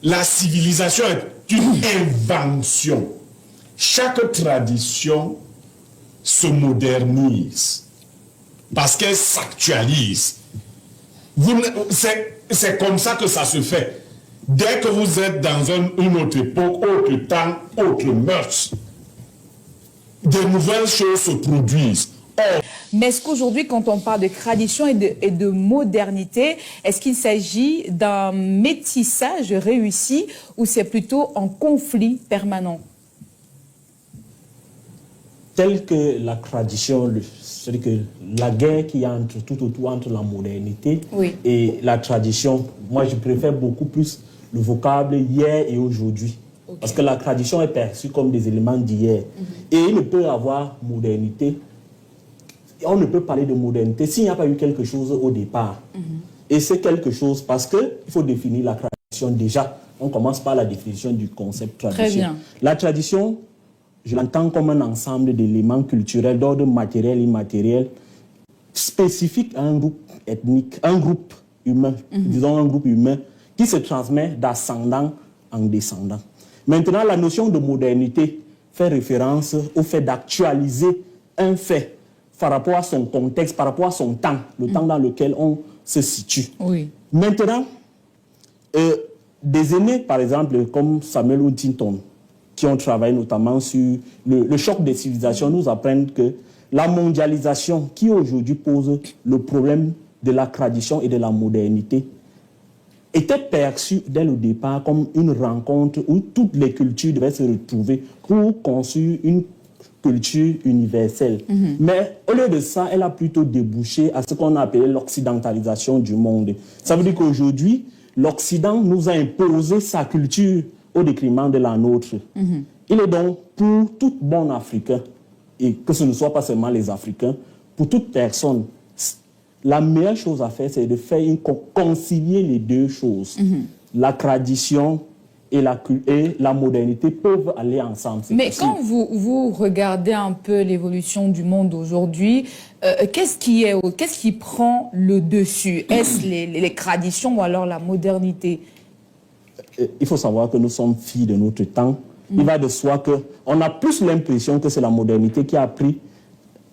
la civilisation est une invention. Chaque tradition se modernise parce qu'elle s'actualise. C'est comme ça que ça se fait. Dès que vous êtes dans une autre époque, autre temps, autre mœurs, de nouvelles choses se produisent. Mais est-ce qu'aujourd'hui, quand on parle de tradition et de modernité, est-ce qu'il s'agit d'un métissage réussi ou c'est plutôt un conflit permanent? Tel que la tradition, c'est-à-dire que la guerre qui y a tout autour entre la modernité et la tradition, moi je préfère beaucoup plus le vocable hier et aujourd'hui. Okay. Parce que la tradition est perçue comme des éléments d'hier. Et il ne peut y avoir modernité. On ne peut parler de modernité s'il n'y a pas eu quelque chose au départ. Et c'est quelque chose parce qu'il faut définir la tradition déjà. On commence par la définition du concept tradition. Très bien. La tradition, je l'entends comme un ensemble d'éléments culturels d'ordre matériel et immatériel spécifiques à un groupe ethnique, un groupe humain, disons un groupe humain, qui se transmet d'ascendant en descendant. Maintenant, la notion de modernité fait référence au fait d'actualiser un fait par rapport à son contexte, par rapport à son temps, le temps dans lequel on se situe. Oui. Maintenant, des aînés, par exemple, comme Samuel Huntington, qui ont travaillé notamment sur le choc des civilisations, nous apprennent que la mondialisation qui aujourd'hui pose le problème de la tradition et de la modernité était perçue dès le départ comme une rencontre où toutes les cultures devaient se retrouver pour construire une culture universelle. Mais au lieu de ça, elle a plutôt débouché à ce qu'on a appelé l'occidentalisation du monde. Ça veut dire qu'aujourd'hui, l'Occident nous a imposé sa culture au détriment de la nôtre. Il est donc pour tout bon Africain, et que ce ne soit pas seulement les Africains, pour toute personne, la meilleure chose à faire, c'est de faire concilier les deux choses. La tradition et la modernité peuvent aller ensemble. Mais quand vous regardez un peu l'évolution du monde aujourd'hui, qu'est-ce qui prend le dessus? Est-ce les traditions ou alors la modernité? Il faut savoir que nous sommes filles de notre temps. Il va de soi qu'on a plus l'impression que c'est la modernité qui a pris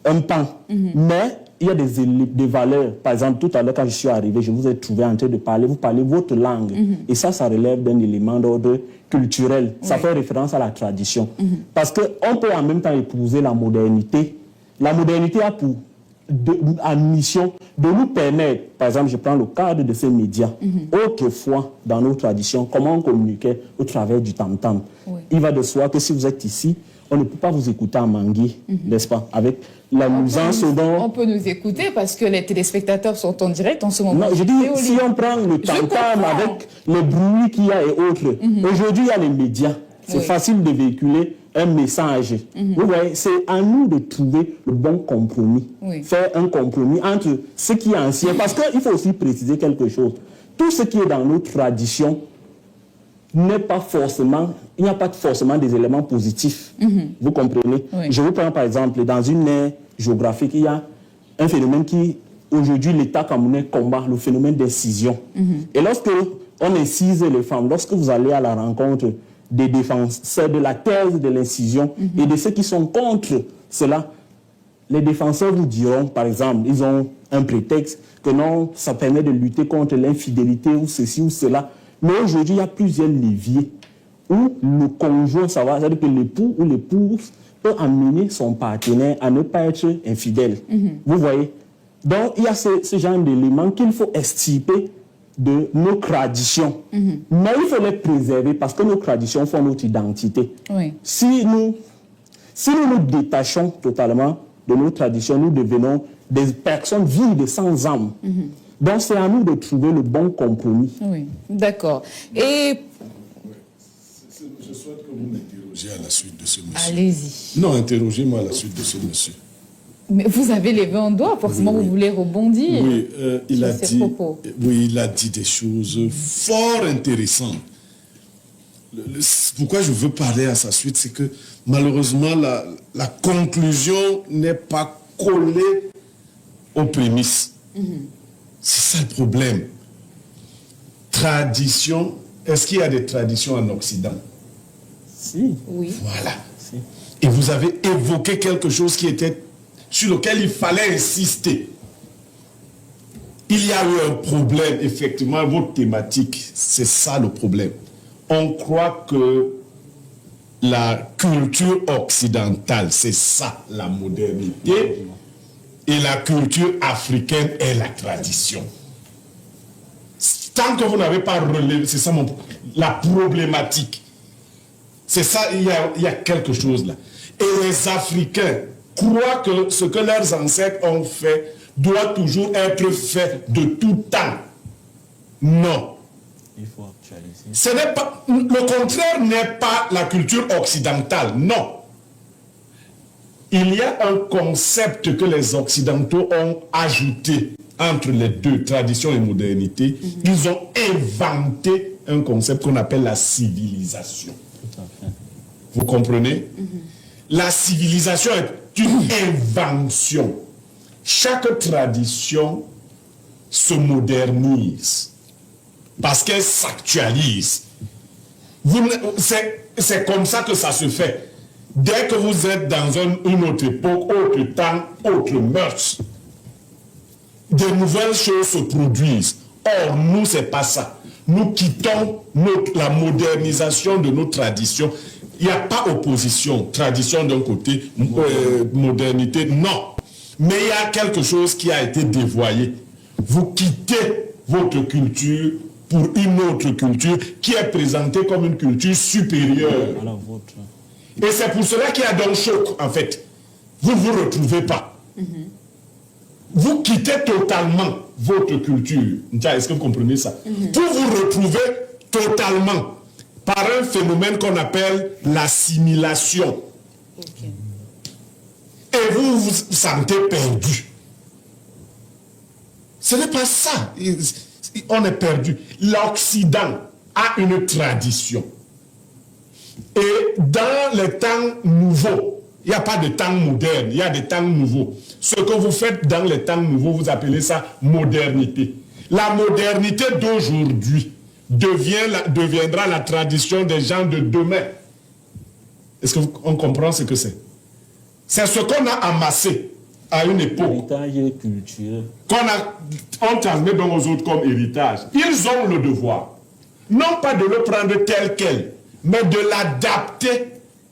un pan. Mais il y a des valeurs. Par exemple, tout à l'heure, quand je suis arrivé, je vous ai trouvé en train de parler, vous parlez votre langue. Et ça relève d'un élément d'ordre culturel. Ça fait référence à la tradition. Parce qu'on peut en même temps épouser la modernité. La modernité a pour mission de nous permettre, par exemple, je prends le cadre de ces médias. Autrefois, dans nos traditions, comment on communiquait au travers du tam-tam. Il va de soi que si vous êtes ici, on ne peut pas vous écouter en mangué, n'est-ce pas? Avec la nuisance dont... On peut nous écouter parce que les téléspectateurs sont en direct en ce moment. Non, je dis, si on prend le tam-tam avec le bruit qu'il y a et autres, aujourd'hui, il y a les médias. C'est facile de véhiculer un message. Vous voyez, c'est à nous de trouver le bon compromis. Faire un compromis entre ce qui est ancien. Parce qu'il faut aussi préciser quelque chose. Tout ce qui est dans nos traditions n'est pas forcément, il n'y a pas forcément des éléments positifs. Vous comprenez? Je vous prends par exemple, dans une ère géographique, il y a un phénomène qui, aujourd'hui, l'État camerounais combat, le phénomène d'incision. Et lorsque on incise les femmes, lorsque vous allez à la rencontre des défenseurs de la thèse de l'incision et de ceux qui sont contre cela, les défenseurs vous diront, par exemple, ils ont un prétexte que non, ça permet de lutter contre l'infidélité ou ceci ou cela. Mais aujourd'hui, il y a plusieurs leviers où le conjoint, c'est-à-dire que l'époux ou l'épouse peut amener son partenaire à ne pas être infidèle. Vous voyez? Donc, il y a ce genre d'éléments qu'il faut extirper de nos traditions. Mais il faut les préserver parce que nos traditions font notre identité. Si nous nous détachons totalement de nos traditions, nous devenons des personnes vides, sans âme. Donc, c'est à nous de trouver le bon compromis. Oui, d'accord. Et... Je souhaite que vous m'interrogiez à la suite de ce monsieur. Allez-y. Non, interrogez-moi à la suite de ce monsieur. Mais vous avez levé un doigt, forcément vous voulez rebondir. Oui, il a dit des choses fort intéressantes. Pourquoi je veux parler à sa suite, c'est que malheureusement, la conclusion n'est pas collée aux prémices. C'est ça le problème. Tradition est-ce qu'il y a des traditions en Occident? Si. Oui. Voilà. Si. Et vous avez évoqué quelque chose sur lequel il fallait insister. Il y a eu un problème, effectivement, votre thématique, c'est ça le problème. On croit que la culture occidentale, c'est ça la modernité, et la culture africaine est la tradition. Tant que vous n'avez pas relevé, c'est ça la problématique. C'est ça, il y a quelque chose là. Et les Africains croient que ce que leurs ancêtres ont fait doit toujours être fait de tout temps. Non. Il faut actualiser. Ce n'est pas, le contraire n'est pas la culture occidentale, non. Il y a un concept que les Occidentaux ont ajouté entre les deux, tradition et modernité. Ils ont inventé un concept qu'on appelle la civilisation. Tout à fait. Vous comprenez? La civilisation est une invention. Chaque tradition se modernise parce qu'elle s'actualise. C'est comme ça que ça se fait. Dès que vous êtes dans une autre époque, autre temps, autre mœurs, de nouvelles choses se produisent. Or, nous, c'est pas ça. Nous quittons la modernisation de nos traditions. Il n'y a pas opposition. Tradition d'un côté, modernité, non. Mais il y a quelque chose qui a été dévoyé. Vous quittez votre culture pour une autre culture qui est présentée comme une culture supérieure. À la vôtre. Et c'est pour cela qu'il y a donc choc, en fait. Vous ne vous retrouvez pas. Vous quittez totalement votre culture. Est-ce que vous comprenez ça? Pour vous retrouver totalement par un phénomène qu'on appelle l'assimilation. Okay. Et vous vous sentez perdu. Ce n'est pas ça. On est perdu. L'Occident a une tradition. Et dans les temps nouveaux, il n'y a pas de temps moderne, il y a des temps nouveaux. Ce que vous faites dans les temps nouveaux, vous appelez ça modernité. La modernité d'aujourd'hui deviendra la tradition des gens de demain. Est-ce qu'on comprend ce que c'est? C'est ce qu'on a amassé à une époque. Héritage culturel. On transmet donc aux autres comme héritage. Ils ont le devoir, non pas de le prendre tel quel, mais de l'adapter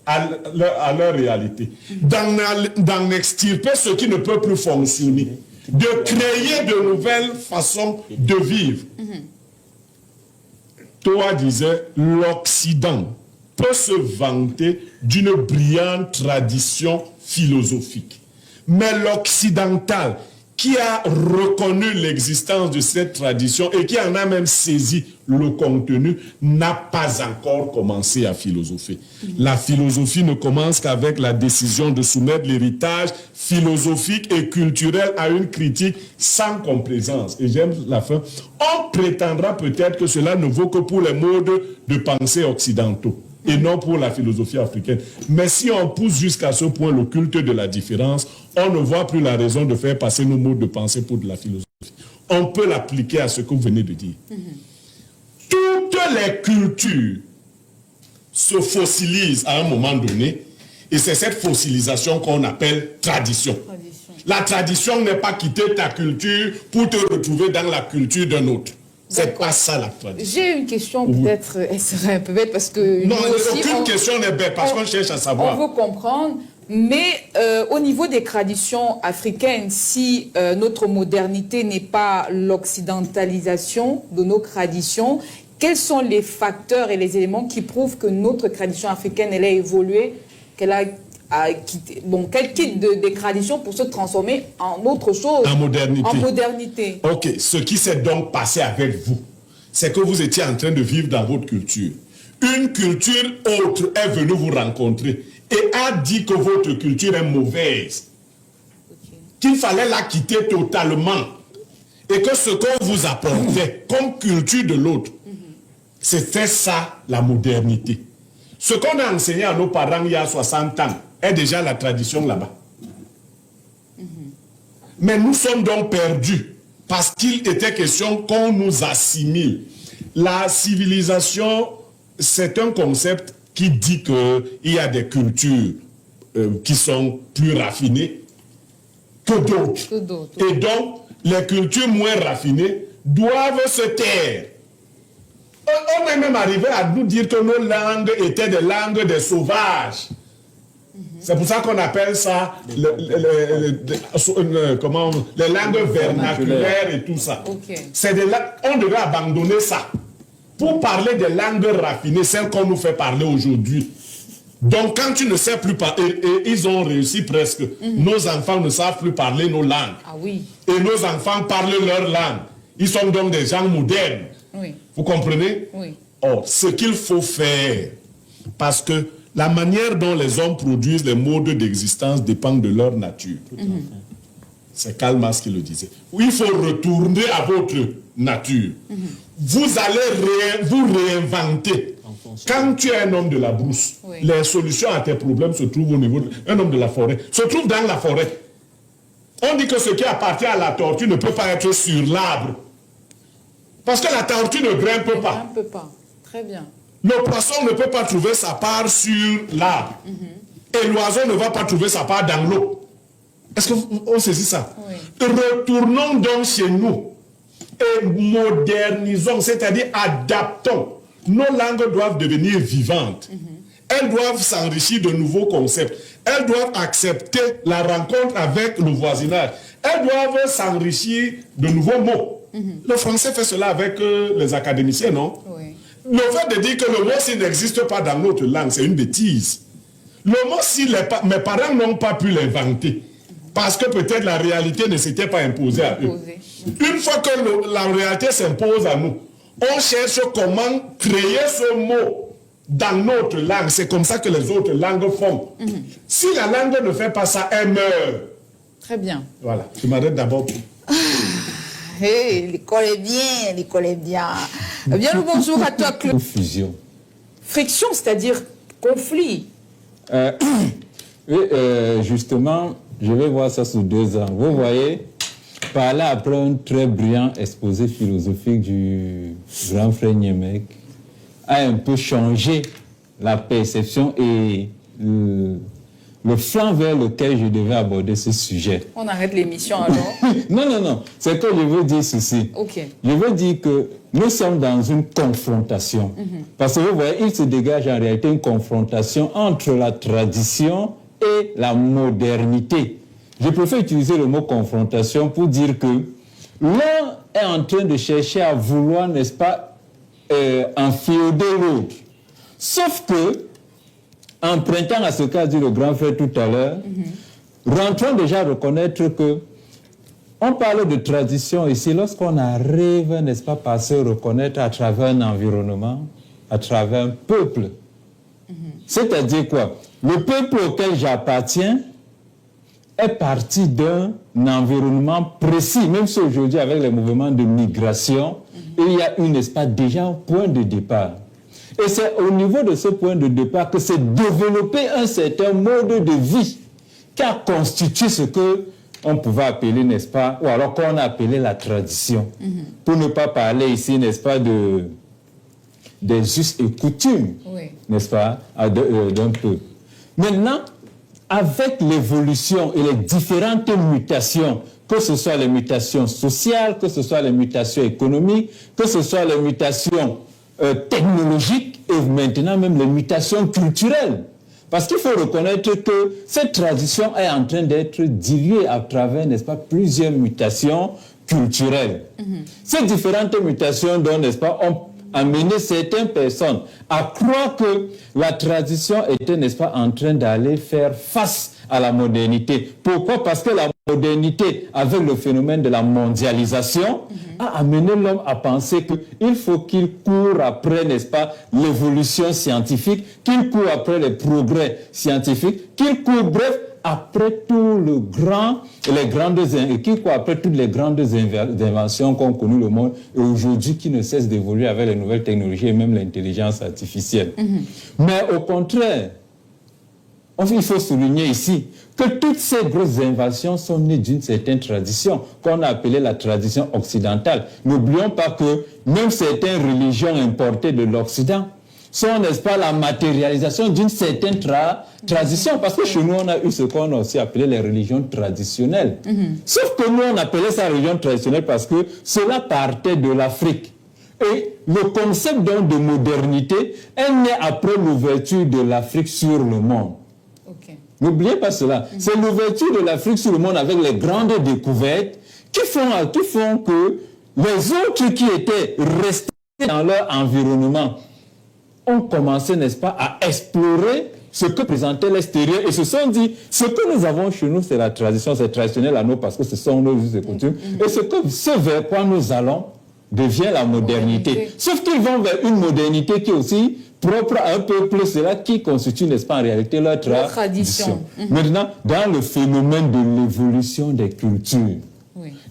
à leur réalité, d'en extirper ce qui ne peut plus fonctionner, de créer de nouvelles façons de vivre. Toi disais, l'Occident peut se vanter d'une brillante tradition philosophique. Mais l'occidental, qui a reconnu l'existence de cette tradition et qui en a même saisi le contenu, n'a pas encore commencé à philosopher. La philosophie ne commence qu'avec la décision de soumettre l'héritage philosophique et culturel à une critique sans complaisance. Et j'aime la fin. On prétendra peut-être que cela ne vaut que pour les modes de pensée occidentaux et non pour la philosophie africaine. Mais si on pousse jusqu'à ce point le culte de la différence, on ne voit plus la raison de faire passer nos modes de pensée pour de la philosophie. On peut l'appliquer à ce que vous venez de dire. Toutes les cultures se fossilisent à un moment donné, et c'est cette fossilisation qu'on appelle tradition. La tradition n'est pas quitter ta culture pour te retrouver dans la culture d'un autre. C'est pas ça la tradition. J'ai une question, peut-être, elle serait un peu bête parce que... Non, aucune question n'est bête parce qu'on cherche à savoir. On veut comprendre, mais au niveau des traditions africaines, si notre modernité n'est pas l'occidentalisation de nos traditions, quels sont les facteurs et les éléments qui prouvent que notre tradition africaine, elle a évolué, qu'elle a quitté, qu'elle quitte des traditions pour se transformer en autre chose. En modernité. En modernité. Ok, ce qui s'est donc passé avec vous, c'est que vous étiez en train de vivre dans votre culture. Une culture autre est venue vous rencontrer et a dit que votre culture est mauvaise. Qu'il fallait la quitter totalement. Et que ce qu'on vous apportait comme culture de l'autre, c'était ça la modernité. Ce qu'on a enseigné à nos parents il y a 60 ans est déjà la tradition là-bas. Mais nous sommes donc perdus parce qu'il était question qu'on nous assimile. la civilisation, c'est un concept qui dit qu'il y a des cultures qui sont plus raffinées que d'autres. Et donc, les cultures moins raffinées doivent se taire. On est même arrivé à nous dire que nos langues étaient des langues des sauvages. C'est pour ça qu'on appelle ça les langues vernaculaires et tout ça. On devrait abandonner ça pour parler des langues raffinées, celles qu'on nous fait parler aujourd'hui. Donc quand tu ne sais plus parler, et ils ont réussi presque, nos enfants ne savent plus parler nos langues. Ah oui. Et nos enfants parlent leur langue. Ils sont donc des gens modernes. Oui. Vous comprenez? Oui. Or, ce qu'il faut faire, parce que la manière dont les hommes produisent les modes d'existence dépend de leur nature. C'est Karl Marx qui le disait. Il faut retourner à votre nature. Vous allez vous réinventer. Quand tu es un homme de la brousse, les solutions à tes problèmes se trouvent au niveau d'un homme de la forêt, se trouvent dans la forêt. On dit que ce qui appartient à la tortue ne peut pas être sur l'arbre. Parce que la tortue ne grimpe pas. Ne grimpe pas. Très bien. Le poisson ne peut pas trouver sa part sur l'arbre. Et l'oiseau ne va pas trouver sa part dans l'eau. Est-ce qu'on saisit ça? Oui. Retournons donc chez nous et modernisons, c'est-à-dire adaptons. Nos langues doivent devenir vivantes. Elles doivent s'enrichir de nouveaux concepts. Elles doivent accepter la rencontre avec le voisinage. Elles doivent s'enrichir de nouveaux mots. Le français fait cela avec les académiciens, non? Oui. Le fait de dire que le mot s'il n'existe pas dans notre langue, c'est une bêtise. Le mot si mes parents n'ont pas pu l'inventer, parce que peut-être la réalité ne s'était pas imposée à eux. Une fois que la réalité s'impose à nous, on cherche comment créer ce mot dans notre langue. C'est comme ça que les autres langues font. Si la langue ne fait pas ça, elle meurt. Très bien. Voilà, je m'arrête d'abord. Hey, l'école est bien, l'école est bien. Bien le bonjour à toi, Claude. Fusion. Friction, c'est-à-dire conflit. Oui, justement, je vais voir ça sous 2 ans. Vous voyez, par là, après un très brillant exposé philosophique du grand frère Niemek, a un peu changé la perception et le flanc vers lequel je devais aborder ce sujet. On arrête l'émission alors. Non. C'est que je veux dire ceci. Ok. Je veux dire que nous sommes dans une confrontation. Parce que vous voyez, il se dégage en réalité une confrontation entre la tradition et la modernité. Je préfère utiliser le mot confrontation pour dire que l'un est en train de chercher à vouloir, n'est-ce pas, enféoder l'autre. Sauf que, empruntant à ce qu'a dit le grand frère tout à l'heure, rentrons déjà à reconnaître que on parle de tradition ici lorsqu'on arrive, n'est-ce pas, par se reconnaître à travers un environnement, à travers un peuple. C'est-à-dire quoi? Le peuple auquel j'appartiens est parti d'un environnement précis, même si aujourd'hui avec les mouvements de migration, il y a eu, n'est-ce pas, déjà un point de départ. Et c'est au niveau de ce point de départ que s'est développé un certain mode de vie qui a constitué ce que on pouvait appeler, n'est-ce pas, ou alors qu'on a appelé la tradition. Pour ne pas parler ici, n'est-ce pas, des us et coutumes, n'est-ce pas, d'un peuple. Maintenant, avec l'évolution et les différentes mutations, que ce soit les mutations sociales, que ce soit les mutations économiques, que ce soit les mutations technologiques et maintenant même les mutations culturelles. Parce qu'il faut reconnaître que cette tradition est en train d'être diluée à travers, n'est-ce pas, plusieurs mutations culturelles. Ces différentes mutations, donc, n'est-ce pas, ont amené certaines personnes à croire que la tradition était, n'est-ce pas, en train d'aller faire face à la modernité. Pourquoi? Parce que la modernité, avec le phénomène de la mondialisation, a amené l'homme à penser qu'il faut qu'il court après, n'est-ce pas, l'évolution scientifique, qu'il court après les progrès scientifiques, qu'il court, bref, après tout le grand, qu'il court après toutes les grandes inventions qu'ont connues le monde et aujourd'hui qui ne cessent d'évoluer avec les nouvelles technologies et même l'intelligence artificielle. Mais au contraire, il faut souligner ici que toutes ces grosses invasions sont nées d'une certaine tradition qu'on a appelée la tradition occidentale. N'oublions pas que même certaines religions importées de l'Occident sont, n'est-ce pas, la matérialisation d'une certaine tradition. Parce que chez nous, on a eu ce qu'on a aussi appelé les religions traditionnelles. Sauf que nous, on appelait ça religion traditionnelle parce que cela partait de l'Afrique. Et le concept donc de modernité est né après l'ouverture de l'Afrique sur le monde. N'oubliez pas cela. C'est l'ouverture de l'Afrique sur le monde avec les grandes découvertes qui font que les autres qui étaient restés dans leur environnement ont commencé, n'est-ce pas, à explorer ce que présentait l'extérieur et se sont dit, ce que nous avons chez nous, c'est la tradition, c'est traditionnel à nous parce que ce sont nos us et coutumes. Et ce vers quoi nous allons devient la modernité. Sauf qu'ils vont vers une modernité qui est aussi propre à un peuple, cela qui constitue, n'est-ce pas, en réalité leur tradition. Maintenant, dans le phénomène de l'évolution des cultures,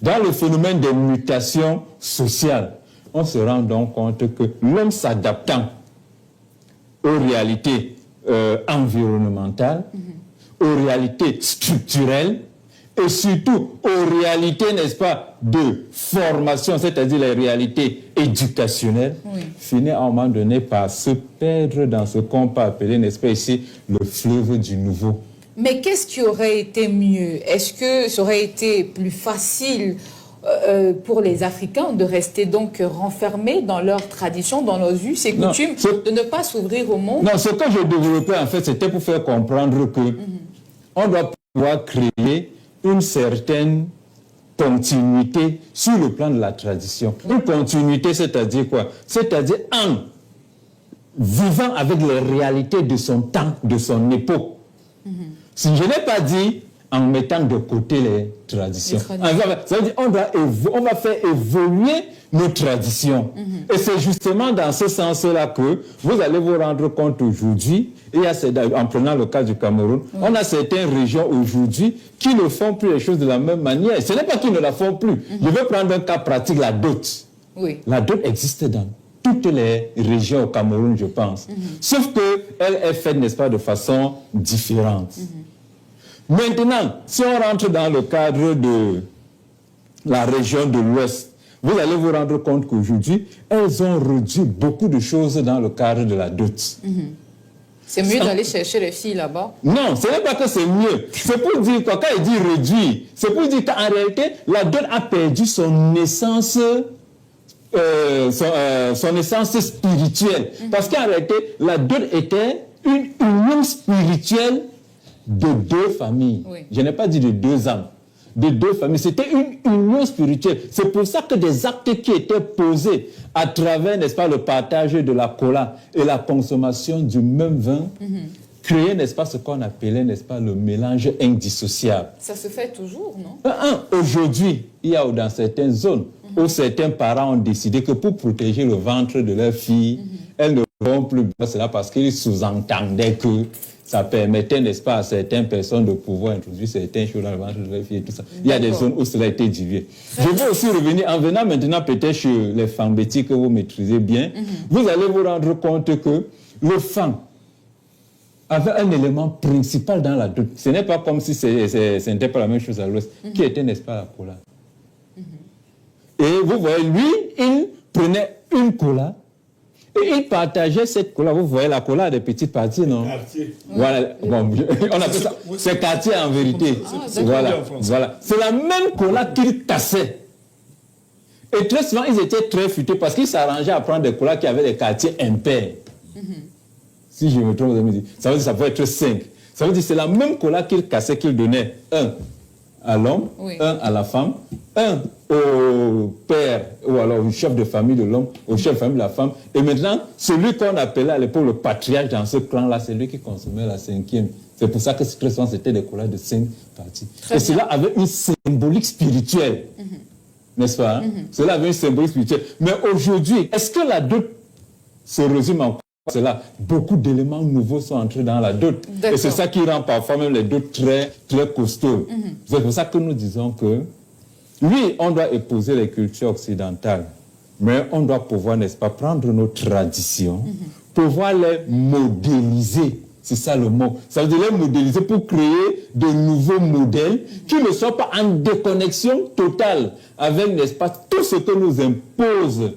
dans le phénomène des mutations sociales, on se rend donc compte que l'homme s'adaptant aux réalités environnementales, aux réalités structurelles et surtout aux réalités, n'est-ce pas, de formation, c'est-à-dire les réalités éducationnelles, finit à un moment donné par se perdre dans ce qu'on peut appeler, n'est-ce pas, ici, le fleuve du nouveau. Mais qu'est-ce qui aurait été mieux? Est-ce que ça aurait été plus facile pour les Africains de rester donc renfermés dans leurs traditions, dans leurs us et coutumes, de ne pas s'ouvrir au monde? Non, ce que je développais en fait, c'était pour faire comprendre que on doit pouvoir créer une certaine continuité sur le plan de la tradition. Une continuité, c'est-à-dire quoi? C'est-à-dire en vivant avec les réalités de son temps, de son époque. Si je n'ai pas dit en mettant de côté les traditions. Ça veut dire on va faire évoluer nos traditions. Et c'est justement dans ce sens-là que vous allez vous rendre compte aujourd'hui, et en prenant le cas du Cameroun, on a certaines régions aujourd'hui qui ne font plus les choses de la même manière. Ce n'est pas qu'ils ne la font plus. Je vais prendre un cas pratique, la dot. La dot existe dans toutes les régions au Cameroun, je pense. Sauf qu'elle est faite, n'est-ce pas, de façon différente. Maintenant, si on rentre dans le cadre de la région de l'Ouest, vous allez vous rendre compte qu'aujourd'hui, elles ont réduit beaucoup de choses dans le cadre de la dot. C'est mieux d'aller chercher les filles là-bas? Non, ce n'est pas que c'est mieux. C'est pour dire, quand il dit réduit, c'est pour dire qu'en réalité, la dot a perdu son essence, son essence spirituelle. Parce qu'en réalité, la dot était une union spirituelle de deux familles. Je n'ai pas dit de deux âmes, de deux familles. C'était une union spirituelle. C'est pour ça que des actes qui étaient posés à travers, n'est-ce pas, le partage de la cola et la consommation du même vin, créaient, n'est-ce pas, ce qu'on appelait, n'est-ce pas, le mélange indissociable. Ça se fait toujours, non? Aujourd'hui, il y a dans certaines zones où certains parents ont décidé que pour protéger le ventre de leur fille, elles ne vont plus boire cela parce qu'ils sous-entendaient que ça permettait, n'est-ce pas, à certaines personnes de pouvoir introduire certaines choses dans le ventre de leur fille et tout ça. Il y a des zones où cela a été dilué. Je vais aussi revenir, en venant maintenant peut-être sur les fambétis que vous maîtrisez bien, vous allez vous rendre compte que le fan avait un élément principal dans la dot. Ce n'est pas comme si ce n'était pas la même chose à l'Ouest, qui était, n'est-ce pas, la cola. Et vous voyez, lui, il prenait une cola, et il partageait cette cola. Vous voyez, la cola a des petites parties, non? Quartier. Voilà. Bon, on appelle ça. C'est quartier en vérité. Voilà. C'est la même cola qu'il cassait. Et très souvent, ils étaient très futés parce qu'ils s'arrangeaient à prendre des colas qui avaient des quartiers impairs. Si je me trompe, vous allez me dire, ça veut dire que ça peut être 5. Ça veut dire que c'est la même cola qu'il cassait, qu'il donnait. Un à l'homme, un à la femme, un au père ou alors au chef de famille de l'homme, au chef de famille de la femme. Et maintenant, celui qu'on appelait à l'époque le patriarche dans ce clan-là, c'est lui qui consommait la 5e. C'est pour ça que très souvent, c'était des colas de 5 parties. Et cela avait une symbolique spirituelle. N'est-ce pas? Cela avait une symbolique spirituelle. Mais aujourd'hui, est-ce que la dot se résume en cela? Beaucoup d'éléments nouveaux sont entrés dans la dot. Et c'est ça qui rend parfois même les dots très, très costauds. C'est pour ça que nous disons que, oui, on doit épouser les cultures occidentales, mais on doit pouvoir, n'est-ce pas, prendre nos traditions, pouvoir les modéliser C'est ça le mot. Ça veut dire les modéliser pour créer de nouveaux modèles qui ne soient pas en déconnexion totale avec, n'est-ce pas, tout ce que nous impose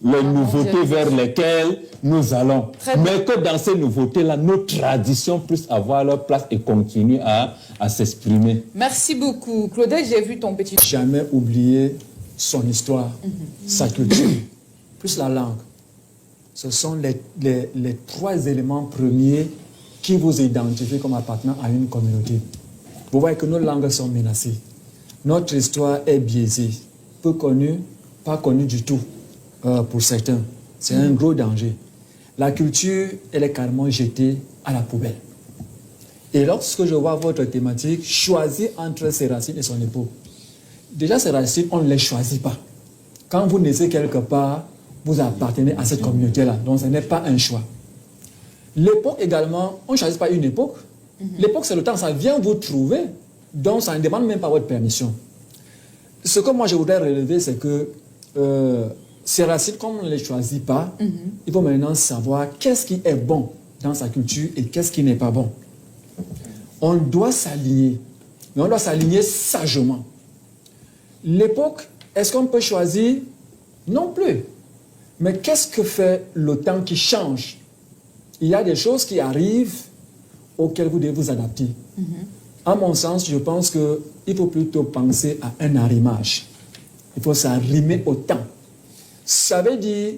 les nouveautés vers lesquelles nous allons. Mais que dans ces nouveautés-là, nos traditions puissent avoir leur place et continuer à s'exprimer. Merci beaucoup. Claudette, j'ai vu ton petit... Jamais oublier son histoire, sa culture, plus la langue. Ce sont les trois éléments premiers qui vous identifient comme appartenant à une communauté. Vous voyez que nos langues sont menacées. Notre histoire est biaisée, peu connue, pas connue du tout pour certains. C'est un gros danger. La culture, elle est carrément jetée à la poubelle. Et lorsque je vois votre thématique, choisir entre ses racines et son époque. Déjà, ces racines, on ne les choisit pas. Quand vous naissez quelque part, vous appartenez à cette communauté-là. Donc, ce n'est pas un choix. L'époque également, on ne choisit pas une époque. L'époque, c'est le temps, ça vient vous trouver. Donc, ça ne demande même pas votre permission. Ce que moi, je voudrais relever, c'est que ces racines, comme on ne les choisit pas, il faut maintenant savoir qu'est-ce qui est bon dans sa culture et qu'est-ce qui n'est pas bon. On doit s'aligner, mais on doit s'aligner sagement. L'époque, est-ce qu'on peut choisir? Non plus. Mais qu'est-ce que fait le temps qui change? Il y a des choses qui arrivent auxquelles vous devez vous adapter. À mon sens, je pense qu'il faut plutôt penser à un arrimage. Il faut s'arrimer au temps. Ça veut dire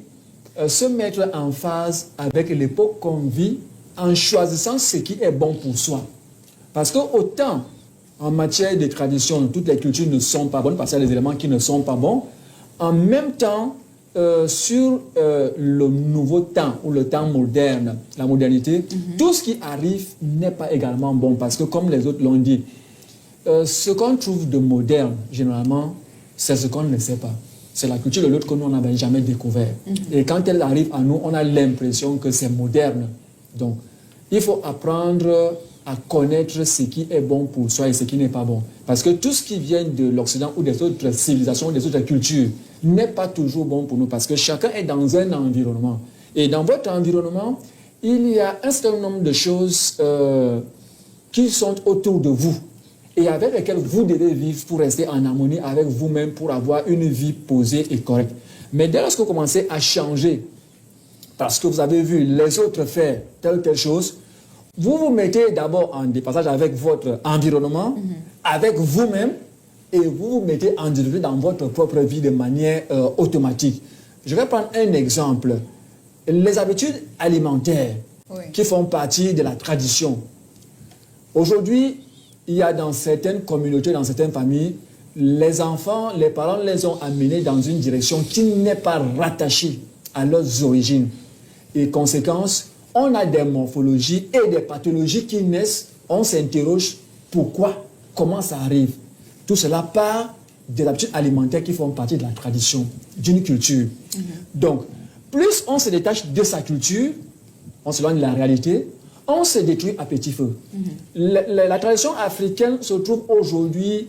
se mettre en phase avec l'époque qu'on vit en choisissant ce qui est bon pour soi. Parce que autant en matière de tradition, toutes les cultures ne sont pas bonnes parce qu'il y a des éléments qui ne sont pas bons, en même temps, sur le nouveau temps ou le temps moderne, la modernité, tout ce qui arrive n'est pas également bon parce que comme les autres l'ont dit, ce qu'on trouve de moderne, généralement, c'est ce qu'on ne sait pas. C'est la culture de l'autre que nous, on n'avait jamais découvert. Et quand elle arrive à nous, on a l'impression que c'est moderne. Donc, il faut apprendre à connaître ce qui est bon pour soi et ce qui n'est pas bon. Parce que tout ce qui vient de l'Occident ou des autres civilisations, des autres cultures, n'est pas toujours bon pour nous parce que chacun est dans un environnement. Et dans votre environnement, il y a un certain nombre de choses qui sont autour de vous et avec lesquelles vous devez vivre pour rester en harmonie avec vous-même, pour avoir une vie posée et correcte. Mais dès lors que vous commencez à changer, parce que vous avez vu les autres faire telle chose, vous vous mettez d'abord en dépassage avec votre environnement, avec vous-même, et vous vous mettez en difficulté dans votre propre vie de manière automatique. Je vais prendre un exemple. Les habitudes alimentaires qui font partie de la tradition. Aujourd'hui, il y a dans certaines communautés, dans certaines familles, les enfants, les parents les ont amenés dans une direction qui n'est pas rattachée à leurs origines. Et conséquence, on a des morphologies et des pathologies qui naissent. On s'interroge pourquoi, comment ça arrive. Tout cela part des habitudes alimentaires qui font partie de la tradition, d'une culture. Donc, plus on se détache de sa culture, on s'éloigne de la réalité, on se détruit à petit feu. La tradition africaine se trouve aujourd'hui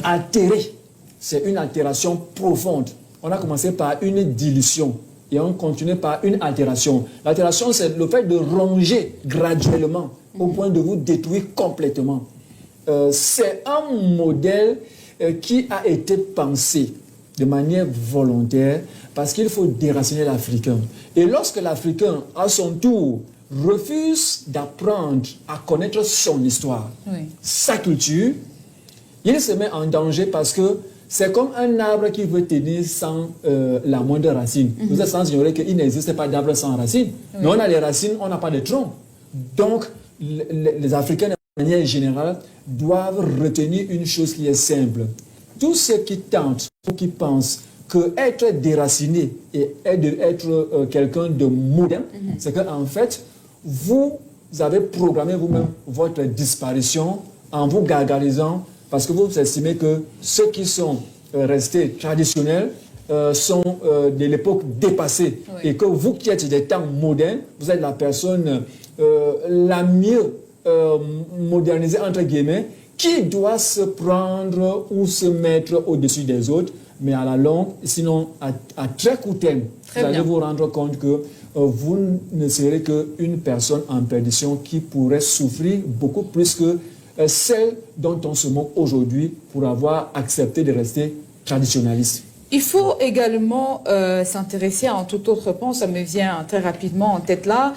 altérée. C'est une altération profonde. On a commencé par une dilution et on continue par une altération. L'altération, c'est le fait de ronger graduellement au point de vous détruire complètement. C'est un modèle qui a été pensé de manière volontaire parce qu'il faut déraciner l'Africain. Et lorsque l'Africain, à son tour, refuse d'apprendre à connaître son histoire, sa culture, il se met en danger parce que c'est comme un arbre qui veut tenir sans la moindre racine. Vous êtes sans ignorer qu'il n'existe pas d'arbre sans racine. Mais on a des racines, on n'a pas de tronc. Donc, les Africains, de manière générale, doivent retenir une chose qui est simple. Tous ceux qui tentent ou qui pensent qu'être déraciné et être quelqu'un de moderne, c'est qu'en fait, vous avez programmé vous-même votre disparition en vous gargarisant parce que vous estimez que ceux qui sont restés traditionnels sont de l'époque dépassée et que vous qui êtes des temps modernes, vous êtes la personne la mieux modernisée entre guillemets qui doit se prendre ou se mettre au-dessus des autres, mais à la longue, sinon à très court terme, vous allez vous rendre compte que vous ne serez qu'une personne en perdition qui pourrait souffrir beaucoup plus que celle dont on se moque aujourd'hui pour avoir accepté de rester traditionnaliste. Il faut également s'intéresser à un tout autre point, ça me vient très rapidement en tête là,